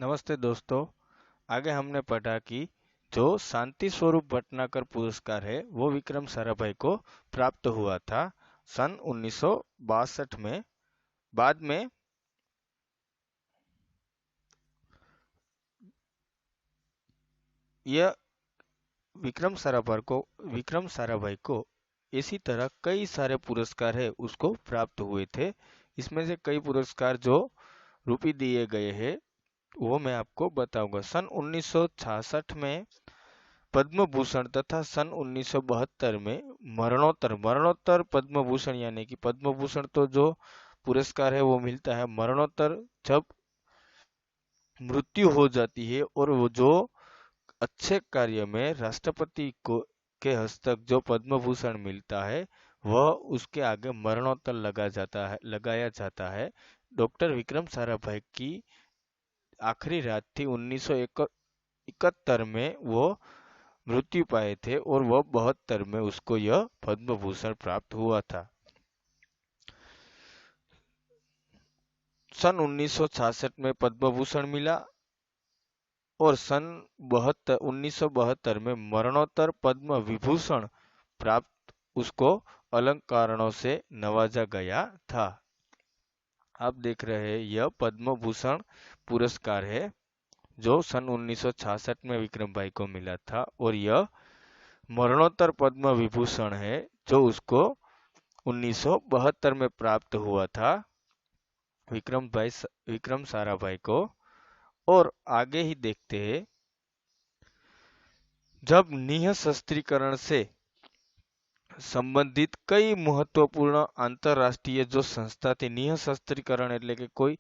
नमस्ते दोस्तों। आगे हमने पढ़ा कि जो शांति स्वरूप भटनागर पुरस्कार है वो विक्रम साराभाई को प्राप्त हुआ था सन 1962 में। बाद में यह विक्रम साराभाई को इसी तरह कई सारे पुरस्कार है उसको प्राप्त हुए थे। इसमें से कई पुरस्कार जो रुपी दिए गए हैं वो मैं आपको बताऊंगा। सन 1966 में पद्म भूषण तथा सन 1972 में मरणोत्तर पद्म भूषण, यानी कि पद्म भूषण तो जो पुरस्कार है वो मिलता है मरणोत्तर जब मृत्यु हो जाती है, और वो जो अच्छे कार्य में राष्ट्रपति को के हस्तक जो पद्म भूषण मिलता है वह उसके आगे मरणोत्तर लगाया जाता है। डॉक्टर विक्रम साराभाई की आखिरी रात थी 1971 में वो मृत्यु पाए थे, और वह 72 में उसको यह पद्म भूषण प्राप्त हुआ था। सन 1966 में पद्म भूषण मिला और सन 1972 में मरणोत्तर पद्म विभूषण प्राप्त उसको अलंकारों से नवाजा गया था। आप देख रहे हैं यह पद्म भूषण पुरस्कार है जो सन 1966 में विक्रम भाई को मिला था, और यह मरणोत्तर पद्म विभूषण है जो उसको 1972 में प्राप्त हुआ था विक्रम साराभाई को। और आगे ही देखते हैं, जब निःशस्त्रीकरण से संबंधित कई महत्वपूर्ण अंतरराष्ट्रीय जो संस्था थी, निःशस्त्रीकरण એટલે કે कोई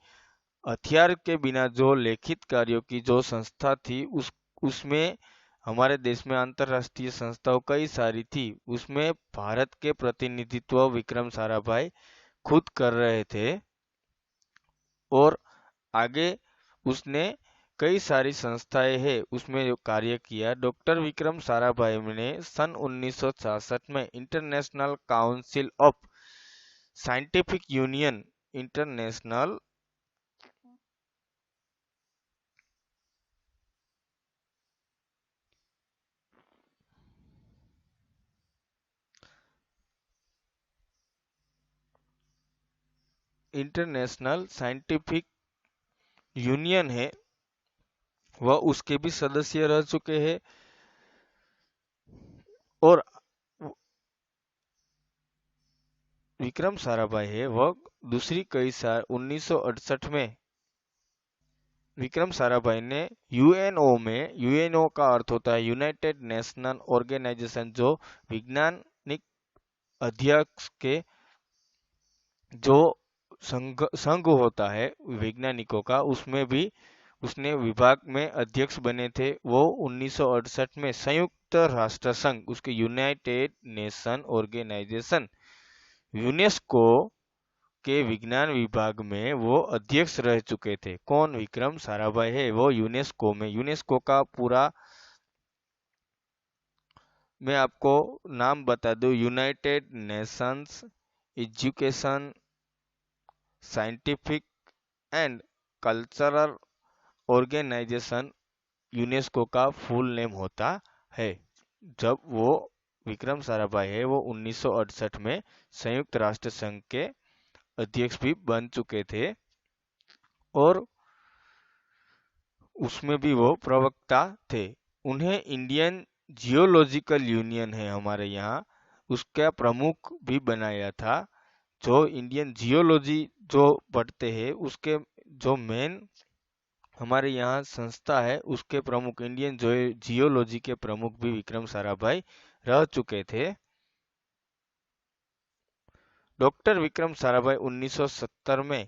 हथियार के बिना जो लिखित कार्यों की जो संस्था थी उसमें हमारे देश में अंतरराष्ट्रीय संस्थाओं कई सारी थी। उसमें भारत के प्रतिनिधित्व विक्रम साराभाई खुद कर रहे थे, और आगे उसने कई सारी संस्थाएं हैं उसमें जो कार्य किया। डॉक्टर विक्रम साराभाई ने सन 1966 में international council of scientific union international scientific union है वह उसके भी सदस्य रह चुके हैं। और विक्रम साराभाई है वह दूसरी कई साल 1968 में विक्रम साराभाई ने यूएनओ का अर्थ होता है यूनाइटेड नेशनल ऑर्गेनाइजेशन, जो वैज्ञानिक अध्यक्ष के जो संघ होता है वैज्ञानिकों का, उसमें भी उसने विभाग में अध्यक्ष बने थे। वो 1968 में संयुक्त राष्ट्र संघ उसके यूनाइटेड नेशन ऑर्गेनाइजेशन यूनेस्को के विज्ञान विभाग में वो अध्यक्ष रह चुके थे। कौन? विक्रम साराभाई है वो यूनेस्को का पूरा मैं आपको नाम बता दूं, United Nations education scientific and cultural organisation UNESCO का फुल नेम होता है। जब वो विक्रम साराभाई है वो 1968 में संयुक्त राष्ट्र संघ के अध्यक्ष भी बन चुके थे, और उसमें भी वो प्रवक्ता थे। उन्हें इंडियन जियोलॉजिकल यूनियन है हमारे यहाँ, उसका प्रमुख भी बनाया था। जो इंडियन जियोलॉजी जो पढ़ते हैं उसके जो मेन हमारे यहाँ संस्था है उसके प्रमुख, इंडियन जियोलॉजी के प्रमुख भी विक्रम साराभाई रह चुके थे। डॉक्टर विक्रम साराभाई 1970 में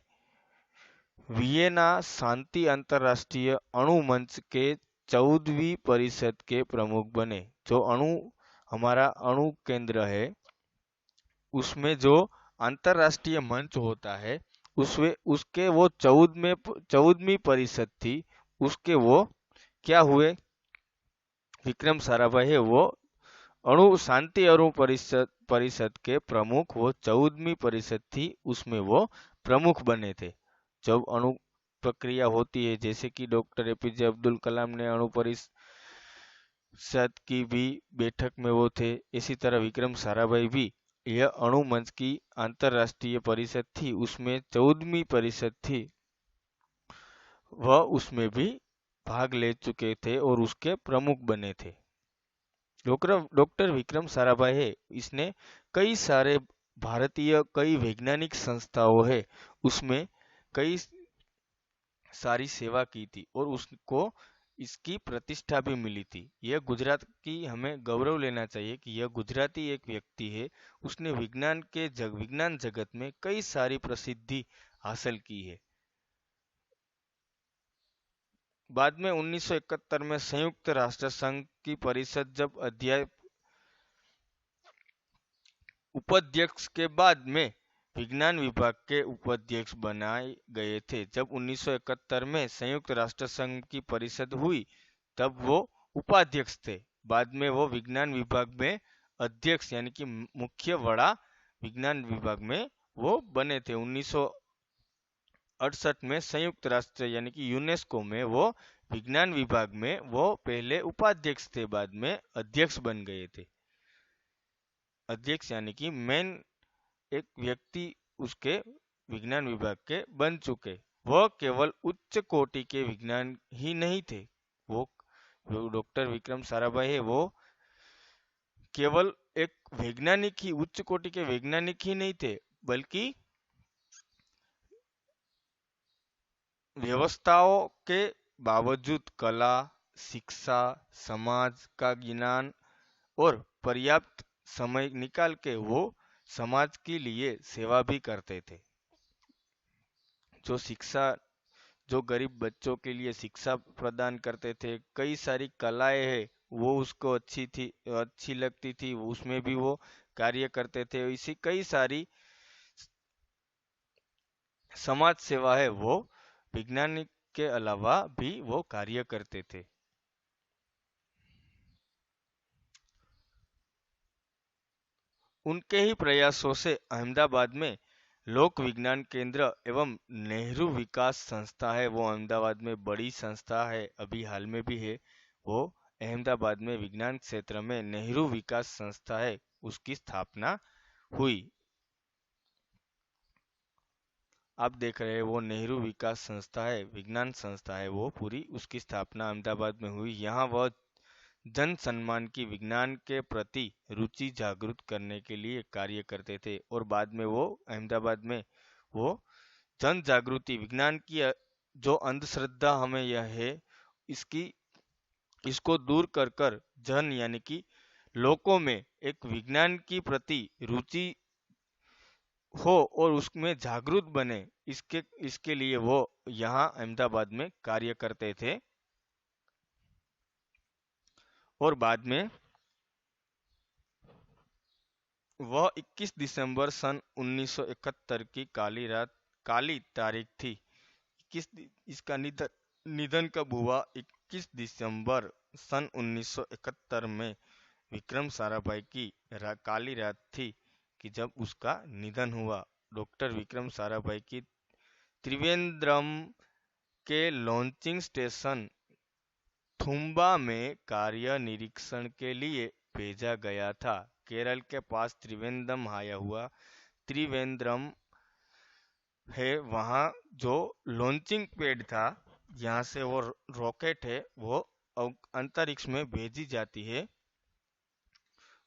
वियना शांति अंतरराष्ट्रीय अणु मंच के 14वीं परिषद के प्रमुख बने। जो हमारा अणु केंद्र है उसमें जो अंतरराष्ट्रीय मंच होता है उसमें उसके वो 14वीं परिषद थी, उसके वो क्या हुए? विक्रम साराभाई है वो शांति अणु परिषद के प्रमुख, वो 14वीं परिषद थी उसमें वो प्रमुख बने थे। जब प्रक्रिया होती है, जैसे कि डॉक्टर एपीजे अब्दुल कलाम ने अणु परिषद की भी बैठक में वो थे, इसी तरह विक्रम साराभाई भी, यह अणु मंच की अंतरराष्ट्रीय परिषद थी, उसमें 14वीं परिषद थी, वह उसमें भी भाग ले चुके थे और उसके प्रमुख बने थे। डॉक्टर विक्रम साराभाई है, इसने कई सारे भारतीय कई वैज्ञानिक संस्थाओं है उसमें कई सारी सेवा की थी और उसको इसकी प्रतिष्ठा भी मिली थी। यह गुजरात की हमें गौरव लेना चाहिए कि यह गुजराती एक व्यक्ति है, उसने विज्ञान जगत में कई सारी प्रसिद्धि हासिल की है। बाद में 1971 में संयुक्त राष्ट्र संघ की परिषद जब उपाध्यक्ष के बाद में विज्ञान विभाग के उपाध्यक्ष बनाए गए थे। जब 1971 में संयुक्त राष्ट्र संघ की परिषद हुई तब वो उपाध्यक्ष थे, बाद में वो विज्ञान विभाग में अध्यक्ष यानी कि मुख्य वड़ा विज्ञान विभाग में वो बने थे। 1968 में संयुक्त राष्ट्र यानी कि यूनेस्को में वो विज्ञान विभाग में वो पहले उपाध्यक्ष थे, बाद में अध्यक्ष बन गए थे। अध्यक्ष यानी कि मेन एक व्यक्ति उसके विज्ञान विभाग के बन चुके। वह केवल उच्च कोटि के विज्ञान ही नहीं थे, वो डॉक्टर विक्रम साराभाई है, वो केवल एक वैज्ञानिक ही उच्च कोटि के वैज्ञानिक ही नहीं थे, बल्कि व्यवस्थाओं के बावजूद कला, शिक्षा, समाज का ज्ञान और पर्याप्त समय निकाल के वो समाज के लिए सेवा भी करते थे। जो शिक्षा जो गरीब बच्चों के लिए शिक्षा प्रदान करते थे, कई सारी कलाएं हैं वो उसको अच्छी लगती थी, उसमें भी वो कार्य करते थे। इसी कई सारी समाज सेवा है वो वैज्ञानिक के अलावा भी वो कार्य करते थे। उनके ही प्रयासों से अहमदाबाद में लोक विज्ञान केंद्र एवं नेहरू विकास संस्था है, वो अहमदाबाद में बड़ी संस्था है, अभी हाल में भी है, वो अहमदाबाद में विज्ञान क्षेत्र में नेहरू विकास संस्था है, उसकी स्थापना हुई। आप देख रहे हैं वो नेहरू विकास संस्था है, विज्ञान संस्था है, वो पूरी उसकी स्थापना अहमदाबाद में हुई। यहाँ वह जन सम्मान की विज्ञान के प्रति रुचि जागृत करने के लिए कार्य करते थे और बाद में वो अहमदाबाद में वो जन जागृति विज्ञान की जो अंधश्रद्धा हमें यह है इसकी इसको दूर कर कर जन यानी कि लोगों में एक विज्ञान की प्रति रुचि हो और उसमें जागरूक बने, इसके लिए वो यहाँ अहमदाबाद में कार्य करते थे। और बाद में वह 21 दिसंबर सन 1971 की काली तारीख थी। इसका निधन कब हुआ? 21 दिसंबर सन 1971 में विक्रम साराभाई की काली रात थी कि जब उसका निधन हुआ। डॉक्टर विक्रम साराभाई की त्रिवेंद्रम के लॉन्चिंग स्टेशन थुम्बा में कार्य निरीक्षण के लिए भेजा गया था। केरल के पास त्रिवेंद्रम आया हुआ त्रिवेंद्रम है, वहाँ जो लॉन्चिंग पैड था, यहाँ से वो रॉकेट है वो अंतरिक्ष में भेजी जाती है,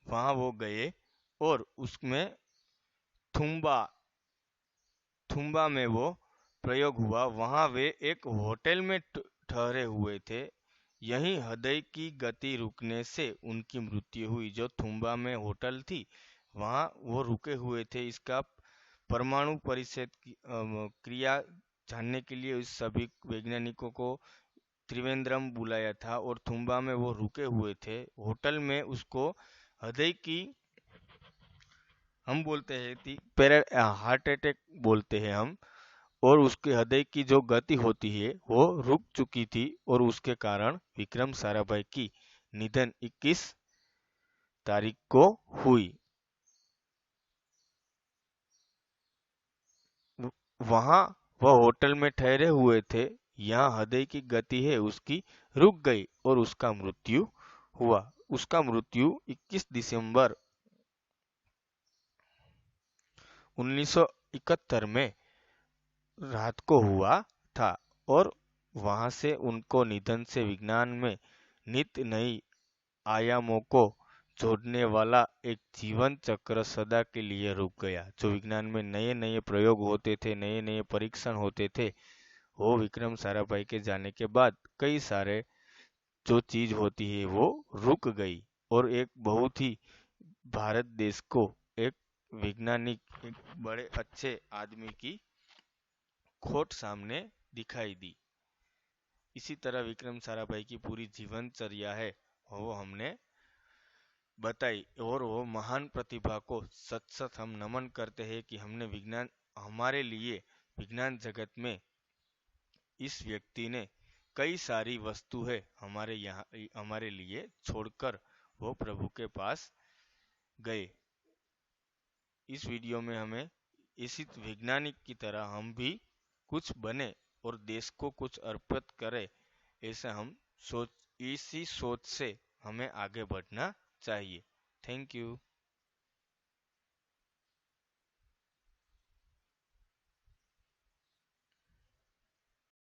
वहाँ वो गए और उसमें थुम्बा थुम्बा में वो प्रयोग हुआ। वहाँ वे एक होटल में ठहरे हुए थे, यहीं हृदय की गति रुकने से उनकी मृत्यु हुई। जो थुम्बा में होटल थी वहाँ वो रुके हुए थे। इसका परमाणु परिषद की क्रिया जानने के लिए इस सभी वैज्ञानिकों को त्रिवेंद्रम बुलाया था और थुम्बा में वो रुके हुए थे। होटल में उसको हृदय की हम बोलते हैं हार्ट अटैक बोलते हैं हम, और उसके हृदय की जो गति होती है वो रुक चुकी थी और उसके कारण विक्रम साराभाई की निधन 21 तारीख को हुई। वहाँ वह होटल में ठहरे हुए थे। यहाँ हृदय की गति है उसकी रुक गई और उसका मृत्यु हुआ। उसका मृत्यु 21 दिसंबर 1971 में रात को हुआ था और वहां से उनको निधन से विज्ञान में नित्य नई आयामों को जोड़ने वाला एक जीवन चक्र सदा के लिए रुक गया। जो विज्ञान में नए नए प्रयोग होते थे, नए नए परीक्षण होते थे, वो विक्रम साराभाई के जाने के बाद कई सारे जो चीज होती है वो रुक गई और एक बहुत ही भारत देश को एक वैज्ञानिक, एक बड़े अच्छे आदमी की खोट सामने दिखाई दी। इसी तरह विक्रम साराभाई की पूरी जीवनचर्या है वो हमने बताई और वो महान प्रतिभा को सच सच हम नमन करते हैं कि हमने विज्ञान हमारे लिए विज्ञान जगत में इस व्यक्ति ने कई सारी वस्तु है हमारे यहाँ हमारे लिए छोड़कर वो प्रभु के पास गए। इस वीडियो में हमें इसी वैज्ञानिक की तरह हम भी कुछ बने और देश को कुछ अर्पित करें, ऐसा हम सोच इसी सोच से हमें आगे बढ़ना चाहिए। Thank you.